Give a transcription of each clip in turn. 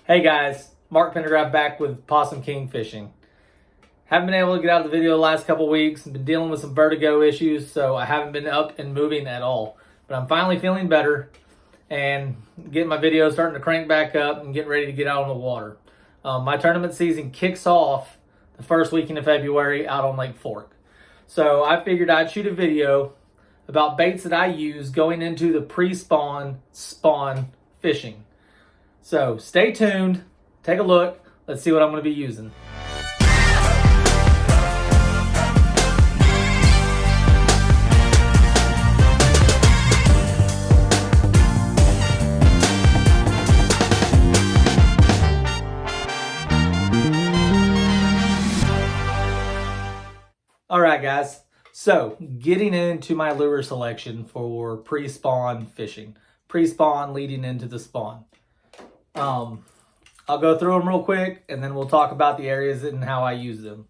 Hey guys, Mark Pendergraft back with Possum King Fishing. Haven't been able to get out of the video the last couple weeks. I've been dealing with some vertigo issues, so I haven't been up and moving at all. But I'm finally feeling better and getting my videos starting to crank back up and getting ready to get out on the water. My tournament season kicks off the first weekend of February out on Lake Fork. So I figured I'd shoot a video about baits that I use going into the pre-spawn, spawn fishing. So stay tuned, take a look, let's see what I'm going to be using. Alright guys, so getting into my lure selection for pre-spawn fishing. Pre-spawn leading into the spawn. I'll go through them real quick and then we'll talk about the areas and how I use them.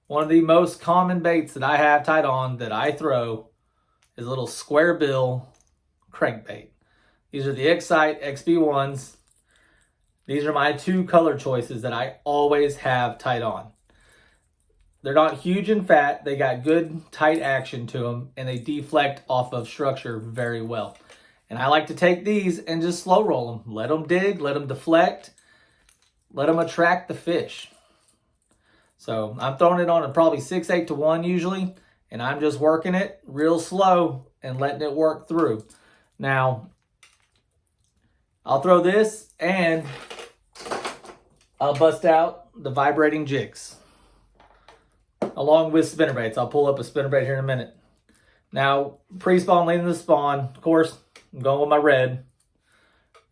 One of the most common baits that I have tied on that I throw is a little square bill crankbait. These are the Excite XB1s. These are my two color choices that I always have tied on. They're not huge and fat. They got good tight action to them and they deflect off of structure very well. And I like to take these and just slow roll them. Let them dig, let them deflect, let them attract the fish. So I'm throwing it on at probably 6-8 to 1 usually. And I'm just working it real slow and letting it work through. Now, I'll throw this and I'll bust out the vibrating jigs. Along with spinnerbaits. I'll pull up a spinnerbait here in a minute. Now, pre-spawn leading the spawn, of course, I'm going with my red.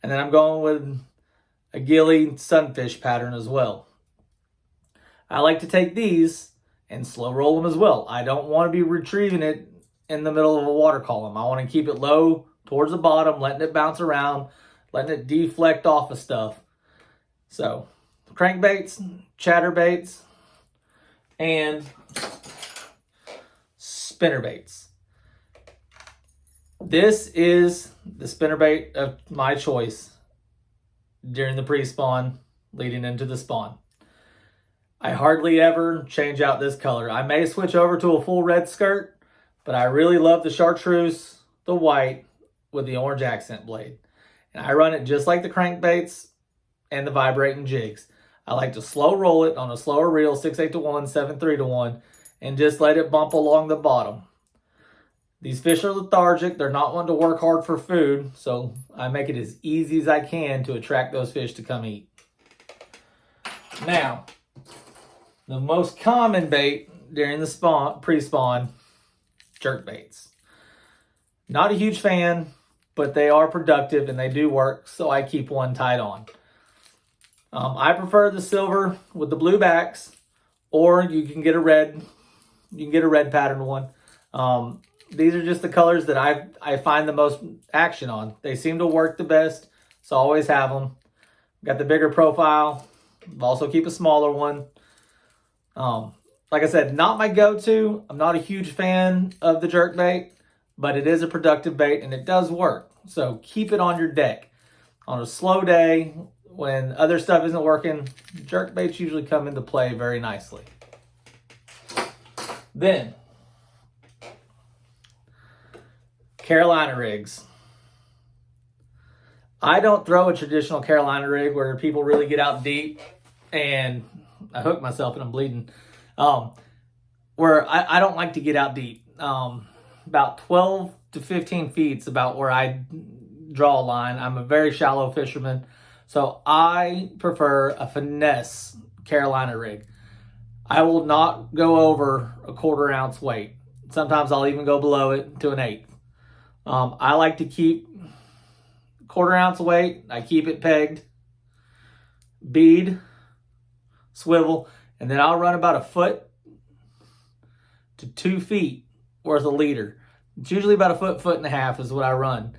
And then I'm going with a gilly sunfish pattern as well. I like to take these and slow roll them as well. I don't want to be retrieving it in the middle of a water column. I want to keep it low towards the bottom, letting it bounce around, letting it deflect off of stuff. So, crankbaits, chatterbaits, and spinnerbaits. This is the spinnerbait of my choice during the pre-spawn leading into the spawn. I hardly ever change out this color. I may switch over to a full red skirt, but I really love the chartreuse, the white with the orange accent blade. And I run it just like the crankbaits and the vibrating jigs. I like to slow roll it on a slower reel, 6-8 to 1, 7-3 to 1, and just let it bump along the bottom. These fish are lethargic. They're not wanting to work hard for food, so I make it as easy as I can to attract those fish to come eat. Now, the most common bait during the spawn, pre-spawn, jerkbaits. Not a huge fan, but they are productive and they do work, so I keep one tied on. I prefer the silver with the blue backs, or you can get a red. You can get a red pattern one. These are just the colors that I find the most action on. They seem to work the best, so I always have them. Got the bigger profile. Also keep a smaller one. Like I said, not my go-to. I'm not a huge fan of the jerkbait, but it is a productive bait and it does work. So keep it on your deck. On a slow day, when other stuff isn't working, jerkbaits usually come into play very nicely. Then, Carolina rigs. I don't throw a traditional Carolina rig where people really get out deep and I hook myself and I'm bleeding. Where I don't like to get out deep. About 12 to 15 feet is about where I draw a line. I'm a very shallow fisherman. So I prefer a finesse Carolina rig. I will not go over a 1/4 ounce weight. Sometimes I'll even go below it to an 1/8. I like to keep 1/4 ounce weight. I keep it pegged, bead, swivel, and then I'll run about 1 foot to 2 feet worth of leader. It's usually about 1 foot, 1.5 feet is what I run.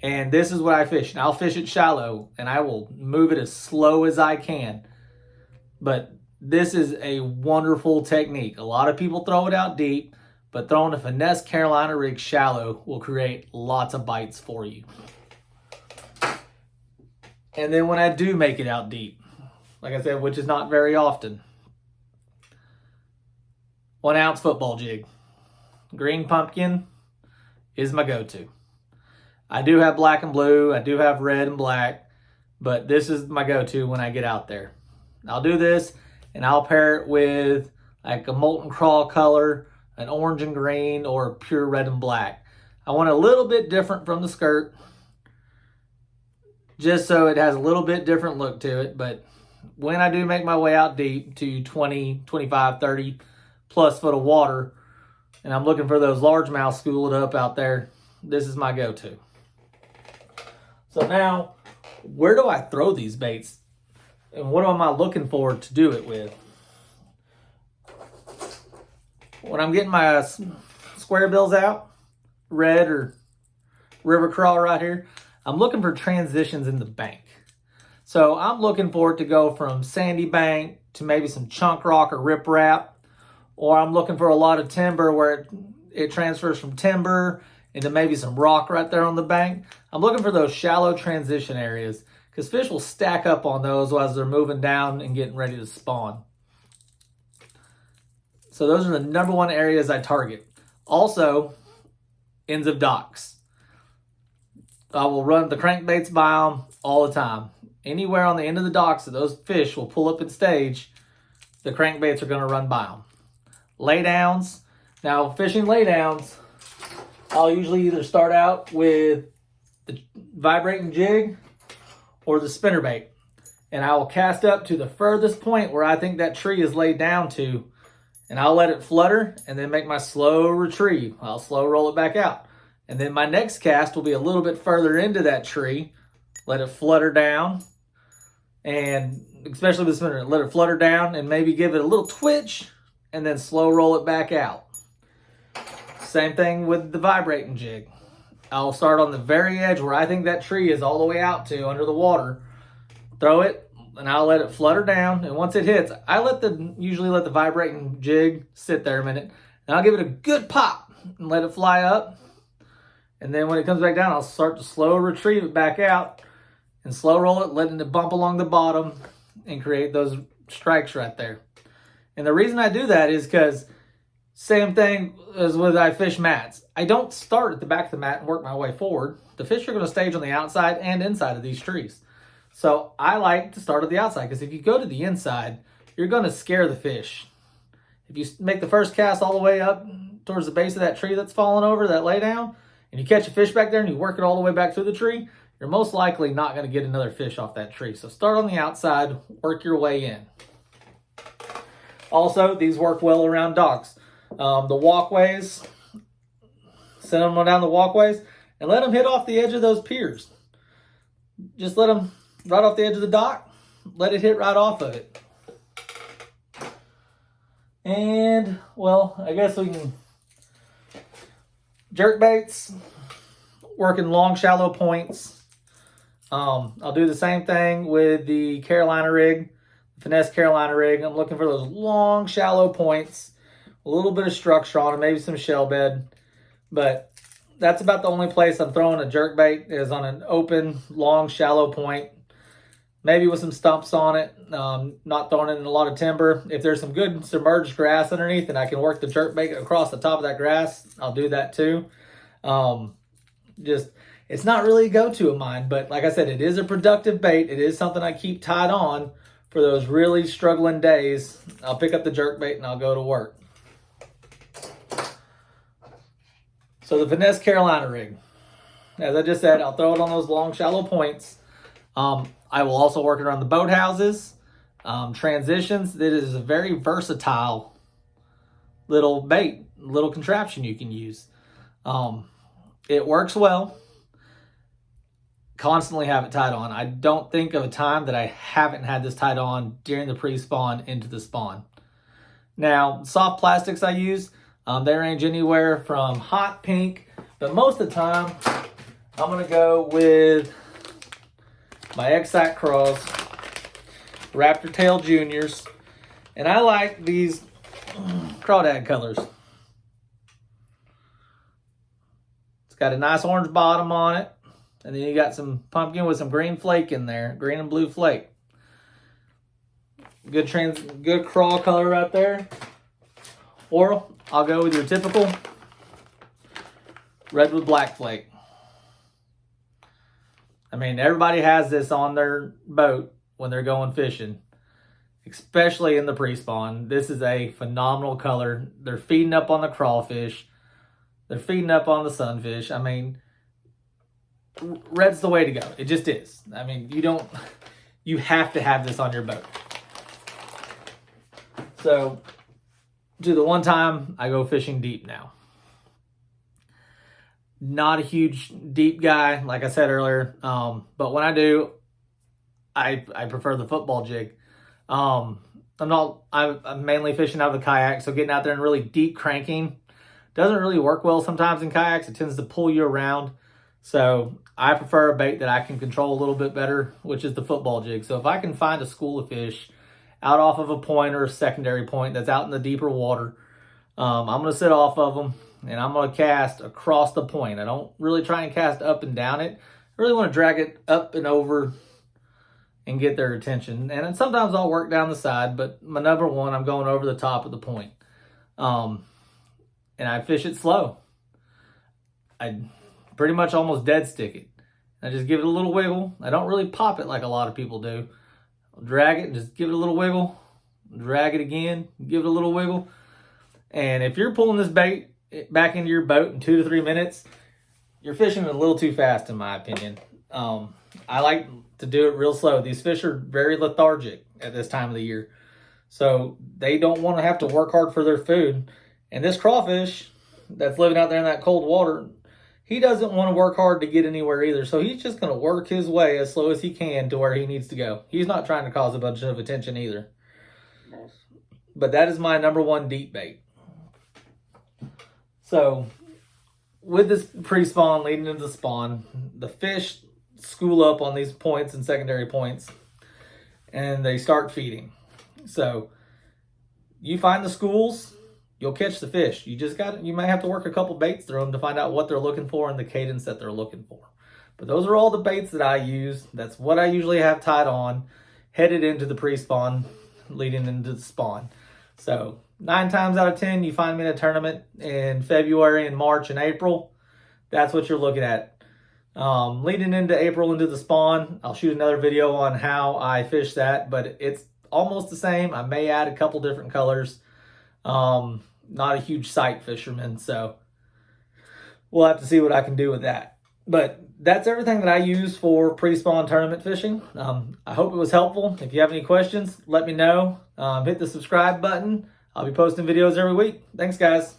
And this is what I fish. And I'll fish it shallow and I will move it as slow as I can. But this is a wonderful technique. A lot of people throw it out deep, but throwing a finesse Carolina rig shallow will create lots of bites for you. And then when I do make it out deep, like I said, which is not very often, 1 ounce football jig. Green pumpkin is my go-to. I do have black and blue, I do have red and black, but this is my go-to when I get out there. I'll do this and I'll pair it with like a molten crawl color, an orange and green, or a pure red and black. I want a little bit different from the skirt, just so it has a little bit different look to it. But when I do make my way out deep to 20, 25, 30 plus foot of water, and I'm looking for those largemouth schooled up out there, this is my go-to. So now, where do I throw these baits? And what am I looking for to do it with? When I'm getting my square bills out, red or river crawl right here, I'm looking for transitions in the bank. So I'm looking for it to go from sandy bank to maybe some chunk rock or riprap, or I'm looking for a lot of timber where it transfers from timber into maybe some rock right there on the bank. I'm looking for those shallow transition areas because fish will stack up on those as they're moving down and getting ready to spawn. So those are the #1 areas I target. Also, ends of docks. I will run the crankbaits by them all the time. Anywhere on the end of the docks that those fish will pull up and stage, the crankbaits are going to run by them. Laydowns. Now, fishing laydowns, I'll usually either start out with the vibrating jig or the spinnerbait. And I will cast up to the furthest point where I think that tree is laid down to, and I'll let it flutter and then make my slow retrieve. I'll slow roll it back out. And then my next cast will be a little bit further into that tree, let it flutter down, and especially with the spinner, let it flutter down and maybe give it a little twitch and then slow roll it back out. Same thing with the vibrating jig. I'll start on the very edge where I think that tree is all the way out to under the water, throw it, and I'll let it flutter down. And once it hits, I usually let the vibrating jig sit there a minute, and I'll give it a good pop and let it fly up. And then when it comes back down, I'll start to slow retrieve it back out and slow roll it, letting it bump along the bottom and create those strikes right there. And the reason I do that is because same thing as with I fish mats. I don't start at the back of the mat and work my way forward. The fish are going to stage on the outside and inside of these trees. So I like to start at the outside because if you go to the inside, you're going to scare the fish. If you make the first cast all the way up towards the base of that tree that's fallen over, that laydown, and you catch a fish back there and you work it all the way back through the tree, you're most likely not going to get another fish off that tree. So start on the outside, work your way in. Also, these work well around docks. The walkways, send them down the walkways and let them hit off the edge of those piers. Just let them right off the edge of the dock, let it hit right off of it. And, well, I guess we can jerk baits, working long, shallow points. I'll do the same thing with the Carolina rig, finesse Carolina rig. I'm looking for those long, shallow points, a little bit of structure on it, maybe some shell bed. But that's about the only place I'm throwing a jerk bait is on an open, long, shallow point. Maybe with some stumps on it, not throwing it in a lot of timber. If there's some good submerged grass underneath and I can work the jerk bait across the top of that grass, I'll do that too. It's not really a go-to of mine, but like I said, it is a productive bait. It is something I keep tied on for those really struggling days. I'll pick up the jerk bait and I'll go to work. So the finesse Carolina rig, as I just said, I'll throw it on those long, shallow points. I will also work it around the boathouses, transitions. It is a very versatile little bait, little contraption you can use. It works well. Constantly have it tied on. I don't think of a time that I haven't had this tied on during the pre-spawn into the spawn. Now, soft plastics I use, they range anywhere from hot pink, but most of the time I'm going to go with my X-Act Cross, Raptor Tail Juniors, and I like these crawdad colors. It's got a nice orange bottom on it, And then you got some pumpkin with some green flake in there, green and blue flake. Good crawl color right there. Or I'll go with your typical red with black flake. I mean, everybody has this on their boat when they're going fishing, especially in the pre-spawn. This is a phenomenal color. They're feeding up on the crawfish. They're feeding up on the sunfish. I mean, red's the way to go. It just is. I mean, you have to have this on your boat. So, to the one time I go fishing deep now. Not a huge deep guy, like I said earlier. But when I do, I prefer the football jig. I'm mainly fishing out of the kayak, so getting out there and really deep cranking doesn't really work well sometimes in kayaks. It tends to pull you around. So I prefer a bait that I can control a little bit better, which is the football jig. So if I can find a school of fish out off of a point or a secondary point that's out in the deeper water, I'm going to sit off of them and I'm going to cast across the point. I don't really try and cast up and down it. I really want to drag it up and over and get their attention. And then sometimes I'll work down the side, but my number one, I'm going over the top of the point. And I fish it slow. I pretty much almost dead stick it. I just give it a little wiggle. I don't really pop it like a lot of people do. I'll drag it and just give it a little wiggle. Drag it again, give it a little wiggle. And if you're pulling this bait back into your boat in 2 to 3 minutes, you're fishing a little too fast, in my opinion. I like to do it real slow. These fish are very lethargic at this time of the year. So they don't want to have to work hard for their food. And this crawfish that's living out there in that cold water, he doesn't want to work hard to get anywhere either. So he's just going to work his way as slow as he can to where he needs to go. He's not trying to cause a bunch of attention either. Nice. But that is my number one deep bait. So with this pre-spawn leading into the spawn, the fish school up on these points and secondary points, and they start feeding. So you find the schools, you'll catch the fish. You might have to work a couple baits through them to find out what they're looking for and the cadence that they're looking for. But those are all the baits that I use. That's what I usually have tied on, headed into the pre-spawn, leading into the spawn. So 9 times out of 10, you find me in a tournament in February and March and April. That's what you're looking at. Leading into April into the spawn, I'll shoot another video on how I fish that, but it's almost the same. I may add a couple different colors. Not a huge sight fisherman, so we'll have to see what I can do with that. But that's everything that I use for pre-spawn tournament fishing. I hope it was helpful. If you have any questions, let me know. Hit the subscribe button. I'll be posting videos every week. Thanks, guys.